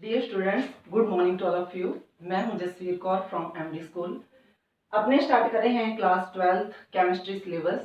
Dear students, good morning to all of you. मैं हूं Jasvir Kaur from MD school. अपने start कर रहे हैं क्लास 12th केमिस्ट्री सिलेबस।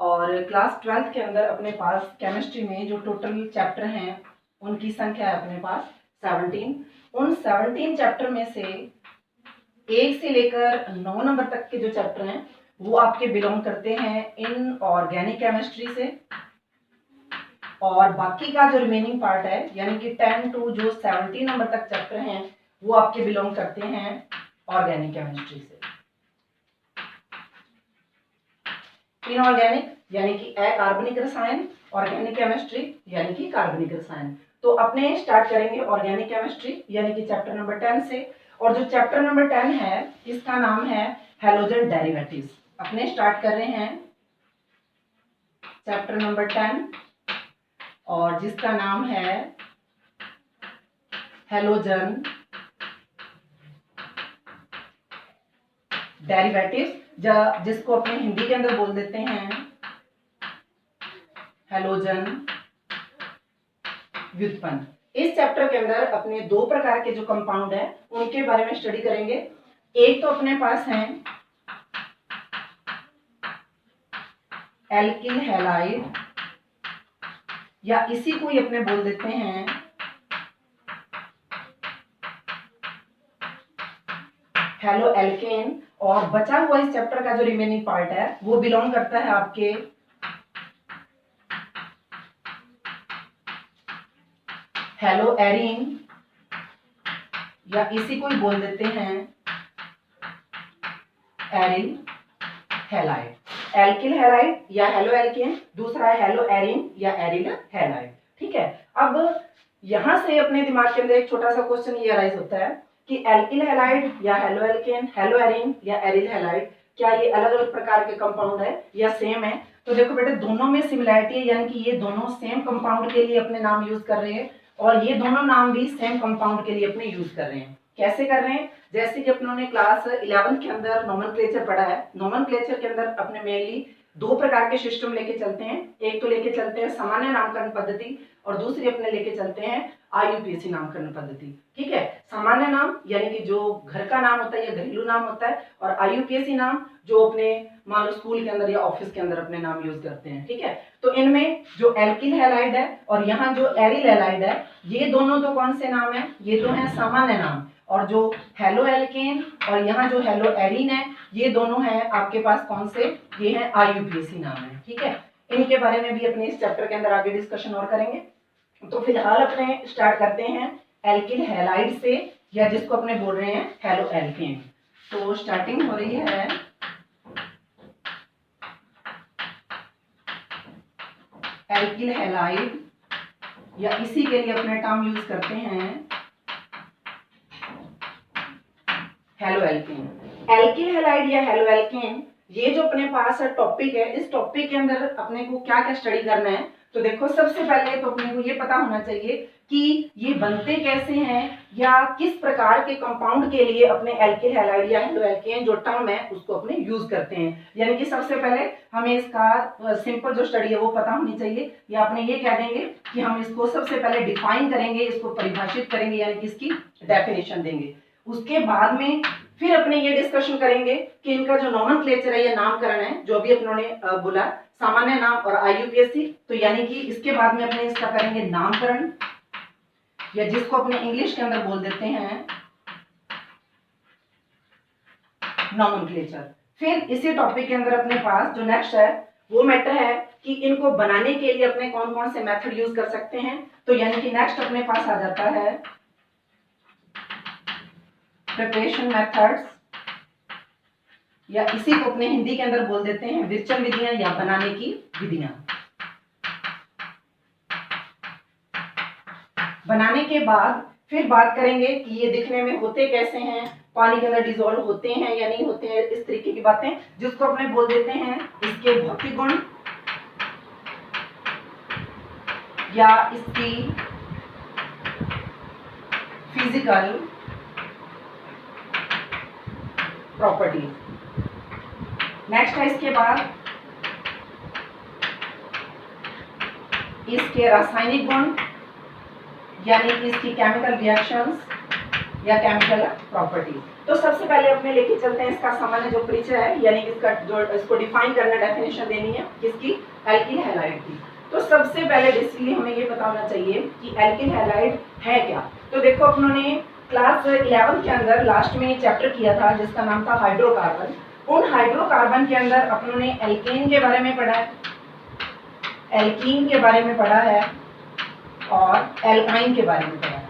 और क्लास 12th के अंदर अपने पास केमिस्ट्री में जो टोटल चैप्टर हैं उनकी संख्या है अपने पास 17। उन 17 चैप्टर में से 1 से लेकर 9 नंबर तक के जो चैप्टर हैं वो आपके बिलोंग करते हैं इन ऑर्गेनिक केमिस्ट्री से, और बाकी का जो रिमेनिंग पार्ट है यानी कि 10 टू जो 17 नंबर तक चैप्टर हैं वो आपके बिलोंग करते हैं ऑर्गेनिक केमिस्ट्री से। इनऑर्गेनिक यानी कि अकार्बनिक रसायन, ऑर्गेनिक केमिस्ट्री यानी कि कार्बनिक रसायन। तो अपने स्टार्ट करेंगे ऑर्गेनिक केमिस्ट्री यानी कि चैप्टर नंबर 10 से। और जो चैप्टर नंबर 10 है इसका नाम है हैलोजन डेरिवेटिव्स। अपने स्टार्ट कर रहे हैं चैप्टर नंबर 10 और जिसका नाम है हैलोजन डेरिवेटिव्स, जिसको अपने हिंदी के अंदर बोल देते हैं हैलोजन व्युत्पन्न। इस चैप्टर के अंदर अपने 2 प्रकार के जो कंपाउंड है उनके बारे में स्टडी करेंगे। एक तो अपने पास है एल्किल हैलाइड, या इसी को ही अपने बोल देते हैं हेलो एल्केन। और बचा हुआ इस चैप्टर का जो रिमेनिंग पार्ट है वो बिलोंग करता है आपके हेलो एरीन, या इसी को ही बोल देते हैं एरिल हैलाइड। एल्किल हैलाइड या हेलो एल्केन, दूसरा है हेलो एरीन या एरिल हैलाइड। ठीक है, अब यहां से अपने दिमाग के अंदर एक छोटा सा क्वेश्चन ये अराइज होता है कि एल्किल हैलाइड या हेलो एल्केन, हेलो एरीन या एरिल हैलाइड, क्या ये अलग अलग प्रकार के कंपाउंड है या सेम है? तो देखो बेटे, दोनों में सिमिलैरिटी है, यानी कि ये दोनों सेम कंपाउंड के लिए अपने नाम यूज कर रहे हैं और ये दोनों नाम भी सेम कंपाउंड के लिए अपने यूज कर रहे हैं। कैसे कर रहे हैं? जैसे कि अपनों ने क्लास 11 के अंदर नोमेनक्लेचर पढ़ा है। नोमेनक्लेचर के अंदर अपने मेनली 2 प्रकार के सिस्टम लेके चलते हैं। एक तो लेके चलते हैं सामान्य नामकरण पद्धति और दूसरी अपने लेके चलते हैं IUPAC नामकरण पद्धति। ठीक है, सामान्य नाम यानी कि जो घर का नाम होता है या घरेलू नाम होता है, और IUPAC नाम जो अपने मान लो स्कूल के अंदर या ऑफिस के अंदर अपने नाम यूज करते हैं। ठीक है, तो इनमें जो एल्किल हैलाइड है और यहाँ जो एरिल हैलाइड है, ये दोनों तो कौन से नाम है? ये तो है सामान्य नाम। और जो हेलो एल्केन और यहाँ जो हेलो एरीन है, ये दोनों हैं आपके पास कौन से? ये है IUPAC नाम है। ठीक है, इनके बारे में भी अपने इस चैप्टर के अंदर आगे डिस्कशन और करेंगे। तो फिलहाल अपने स्टार्ट करते हैं एल्किल हैलाइड से, या जिसको अपने बोल रहे हैं हेलो एल्केन। तो स्टार्टिंग हो रही है एल्किल हैलाइड, या इसी के लिए अपने टर्म यूज करते हैं हेलो एल्केन। एल्किल हैलाइड या हेलो एल्केन, ये जो अपने पास टॉपिक है, इस टॉपिक के अंदर अपने को क्या क्या स्टडी करना है? तो देखो, सबसे पहले तो अपने को ये पता होना चाहिए कि ये बनते कैसे हैं या किस प्रकार के कंपाउंड के लिए अपने एल्किल हैलाइड या हेलो एल्केन जो टर्म है उसको अपने यूज करते हैं। यानी कि सबसे पहले हमें इसका सिंपल जो स्टडी है वो पता होनी चाहिए, या अपने ये कह देंगे कि हम इसको सबसे पहले डिफाइन करेंगे, इसको परिभाषित करेंगे यानी कि इसकी डेफिनेशन देंगे। उसके बाद में फिर अपने ये डिस्कशन करेंगे कि इनका जो नोमेनक्लेचर है या नामकरण है, जो भी अपनों ने बोला सामान्य नाम और IUPAC, तो यानी कि इसके बाद में अपने इसका करेंगे नामकरण, या जिसको अपने इंग्लिश के अंदर बोल देते हैं नोमेनक्लेचर। फिर इसी टॉपिक के अंदर अपने पास जो नेक्स्ट है वो मैटर है कि इनको बनाने के लिए अपने कौन कौन से मेथड यूज कर सकते हैं। तो यानी कि नेक्स्ट अपने पास आ जाता है प्रिपरेशन मेथड्स, या इसी को अपने हिंदी के अंदर बोल देते हैं विरचन विधियां या बनाने की विधियां। बनाने के बाद फिर बात करेंगे कि ये दिखने में होते कैसे हैं, पानी के अंदर डिसॉल्व होते हैं या नहीं होते हैं, इस तरीके की बातें, जिसको अपने बोल देते हैं इसके भौतिक गुण या इसकी फिजिकल प्रॉपर्टी। नेक्स्ट है इसके बाद इसके रासायनिक गुण यानी कि इसकी केमिकल रिएक्शंस या केमिकल प्रॉपर्टीज। तो सबसे पहले अपने लेके चलते हैं इसका सामान्य जो परिचय है, यानी कि इसका जो इसको डिफाइन करना, डेफिनेशन देनी है किसकी, एल्किल हैलाइड की। तो सबसे पहले बेसिकली हमें ये पता होना चाहिए कि एल्किल हैलाइड है क्या। तो देखो अपनों ने क्लास 11 के अंदर लास्ट में चैप्टर किया था जिसका नाम था हाइड्रोकार्बन। उन हाइड्रोकार्बन के अंदर अपनों ने एल्केन के बारे में पढ़ा है, एल्कीन के बारे में पढ़ा है और एल्काइन के बारे में पढ़ा है।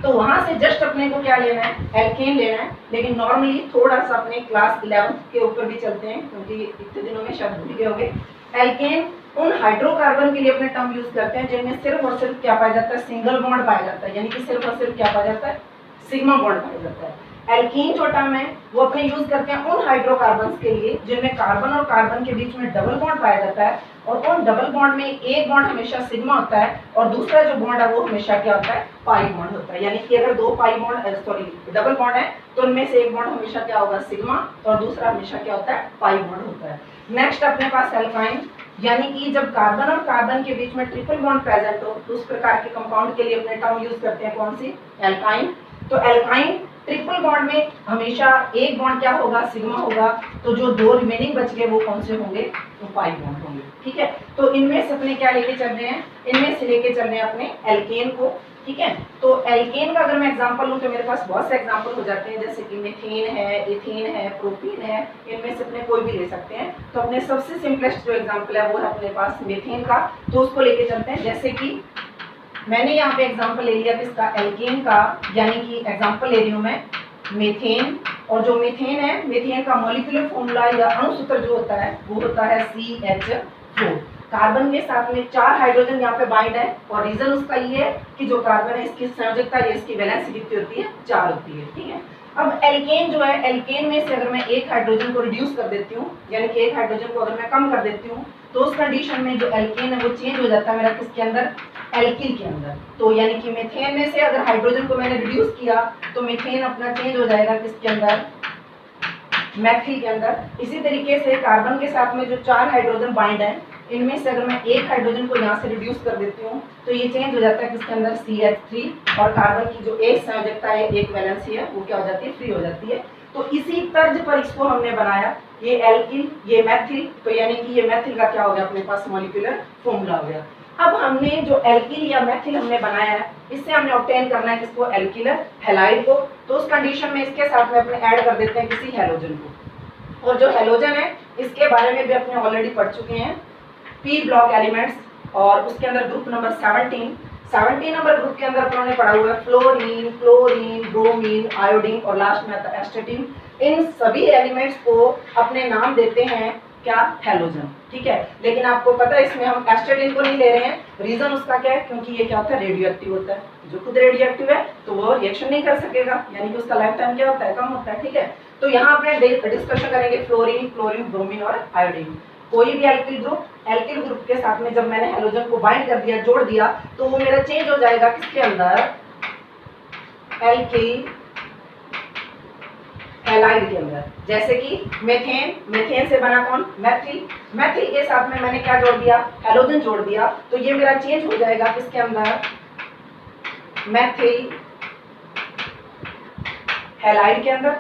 तो वहां से जस्ट अपने को क्या लेना है, एल्केन लेना है। लेकिन नॉर्मली थोड़ा सा अपने क्लास 11 के ऊपर भी चलते हैं क्योंकि इतने दिनों में शब्द भूल गए होंगे। एल्केन उन हाइड्रोकार्बन के लिए अपने टर्म यूज करते हैं जिनमें सिर्फ और सिर्फ क्या पाया जाता है, सिंगल बॉन्ड पाया जाता है, यानी कि सिर्फ और सिर्फ क्या पाया जाता है, सिग्मा बॉन्ड पाया जाता है। एल्कीन जो टर्म है वो अपने यूज करते हैं उन हाइड्रोकार्बन के लिए जिनमें कार्बन और कार्बन के बीच में डबल बॉन्ड पाया जाता है, और उन डबल बॉन्ड में एक बॉन्ड हमेशा सिग्मा होता है और दूसरा जो बॉन्ड है वो हमेशा क्या होता है, पाई बॉन्ड होता है। यानी कि अगर दो पाई बॉन्ड डबल बॉन्ड है तो उनमें से एक बॉन्ड हमेशा क्या होगा, सिग्मा, और दूसरा हमेशा क्या होता है, पाई बॉन्ड होता है। नेक्स्ट अपने पास एल्काइन, यानी कि जब कार्बन और कार्बन के बीच में ट्रिपल बॉन्ड प्रेजेंट हो तो उस प्रकार के कंपाउंड के लिए अपने टर्म यूज करते हैं कौन सी, एल्काइन। तो एल्काइन ट्रिपल बॉन्ड में हमेशा एक बॉन्ड क्या होगा, सिग्मा होगा, तो जो दो रिमेनिंग बच गए वो कौन से होंगे, तो पाई बॉन्ड होंगे। ठीक है, तो इनमें से अपने क्या लेके चल रहे हैं, इनमें से लेके चल रहे हैं अपने एल्केन को। ठीक है, तो एल्केन का अगर मैं एग्जांपल लूं तो मेरे पास बहुत से एग्जांपल हो जाते हैं, जैसे कि मीथेन है, इथेन है, प्रोपीन है, इनमें से अपने कोई भी ले सकते हैं। तो अपने सबसे सिंपलेस्ट जो एग्जांपल है वो है अपने पास मीथेन का, तो उसको लेके चलते हैं। जैसे कि मैंने यहाँ पे एग्जांपल ले लिया किसका, एल्केन का, यानी कि एग्जांपल ले रही हूँ मैं मीथेन। और जो मीथेन है, मीथेन का मॉलिक्यूलर फॉर्मूला या अणुसूत्र जो होता है वो होता है CH4। कार्बन के साथ में 4 हाइड्रोजन यहाँ पे बाइंड है, और रीजन उसका ये है कि जो कार्बन है इसकी संयोजकता या इसकी वैलेंसी कितनी होती है, 4 होती है। ठीक है, अब एल्केन जो है, एल्केन में से अगर मैं एक हाइड्रोजन को रिड्यूस कर देती हूँ, यानी कि एक हाइड्रोजन को अगर मैं कम कर देती हूँ, तो उस कंडीशन में जो एल्केन है वो चेंज हो जाता है मेरा किसके अंदर, एल्किल के अंदर। तो यानी कि मीथेन में से अगर हाइड्रोजन को मैंने रिड्यूस किया तो मीथेन अपना चेंज हो जाएगा किसके अंदर, मैथिल के अंदर। इसी तरीके से कार्बन के साथ में जो 4 हाइड्रोजन बाइंड है, इनमें से अगर मैं एक हाइड्रोजन को यहाँ से रिड्यूस कर देती हूँ तो ये चेंज हो जाता है किसके अंदर, CH3, और कार्बन की जो एक संयोजकता है, एक वैलेंसी है, वो क्या हो जाती है, फ्री हो जाती है। तो इसी तर्ज पर इसको हमने बनाया, ये एल्किल, ये मैथिल, तो यानी कि ये मैथिल का क्या हो गया, अपने पास मॉलिक्यूलर फॉर्मूला हो गया। अब हमने जो एल्किल या मैथिल हमने बनाया है, इससे हमने ऑब्टेन करना है किसको, एल्किल हैलाइड को। तो उस कंडीशन में इसके साथ में अपने ऐड कर देते हैं किसी हैलोजन को। और जो हैलोजन है इसके बारे में भी अपने ऑलरेडी पढ़ चुके हैं, P ब्लॉक एलिमेंट्स, और उसके अंदर ग्रुप नंबर 17 नंबर ग्रुप के अंदर अपने पढ़ा हुआ है फ्लोरीन, क्लोरीन, ब्रोमीन, आयोडीन और लास्ट में आता है एस्टेटिन। इन सभी एलिमेंट्स को अपने नाम देते हैं क्या, हैलोजन। ठीक है, लेकिन आपको पता है इसमें हम एस्टेटिन को नहीं ले रहे हैं, रीजन उसका क्या है, क्योंकि ये क्या होता है, रेडियो एक्टिव होता है। जो खुद रेडियो एक्टिव है तो वो रिएक्शन नहीं कर सकेगा, यानी कि उसका लाइफ टाइम क्या होता है, कम होता है। ठीक है, तो यहाँ अपने डिस्कशन करेंगे फ्लोरीन, क्लोरीन, ब्रोमीन और आयोडीन। कोई भी एल्किल ग्रुप के साथ में जब मैंने हैलोजन को बाइंड कर दिया, जोड़ दिया, तो वो मेरा चेंज हो जाएगा किसके अंदर, एल्किल हैलाइड के अंदर। जैसे कि मीथेन से बना कौन, मैथिल के साथ में मैंने क्या जोड़ दिया, हैलोजन जोड़ दिया, तो ये मेरा चेंज हो जाएगा किसके अंदर, मैथिल हैलाइड के अंदर।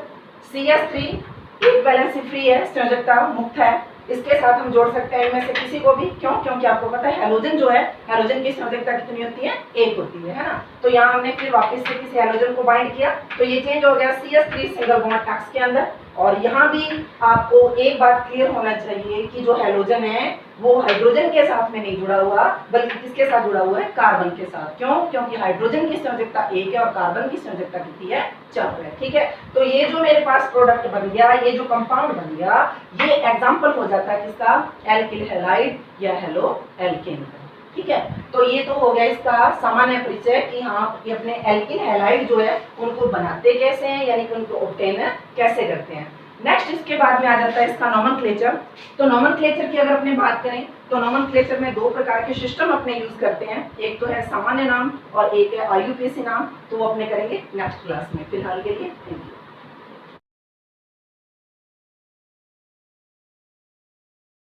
CH3 एक वैलेंसी फ्री है, संयोजकता मुक्त है, इसके साथ हम जोड़ सकते हैं इनमें से किसी को भी। क्यों, क्योंकि आपको पता है हैलोजन जो है, हैलोजन की संयोजकता कितनी होती है, 1 होती है ना। तो यहाँ हमने फिर वापस से किसी हैलोजन को बाइंड किया तो ये चेंज हो गया CH3 सिंगल बॉन्ड X के अंदर। और यहाँ भी आपको एक बात क्लियर होना चाहिए कि जो हैलोजन है वो हाइड्रोजन के साथ में नहीं जुड़ा हुआ, बल्कि किसके साथ जुड़ा हुआ है, कार्बन के साथ। क्यों, क्योंकि हाइड्रोजन की संयोजकता 1 है और कार्बन की संयोजकता कितनी है, 4 है। ठीक है, तो ये जो मेरे पास प्रोडक्ट बन गया, ये जो कंपाउंड बन गया, ये एग्जाम्पल हो जाता है किसका, एल्किल हैलाइड या हेलो एल्केन का। ठीक है, तो ये तो हो गया इसका सामान्य परिचय कि हाँ, ये अपने एल्किल हैलाइड जो है उनको बनाते कैसे हैं, यानी कि उनको ऑब्टेन कैसे करते हैं। नेक्स्ट इसके बाद में आ जाता है इसका नोमेनक्लेचर। तो नोमेनक्लेचर की अगर अपने बात करें तो नोमेनक्लेचर में 2 प्रकार के सिस्टम अपने यूज करते हैं, एक तो है सामान्य नाम और एक है IUPAC नाम। तो वो अपने करेंगे नेक्स्ट क्लास में। फिलहाल के लिए थैंक यू।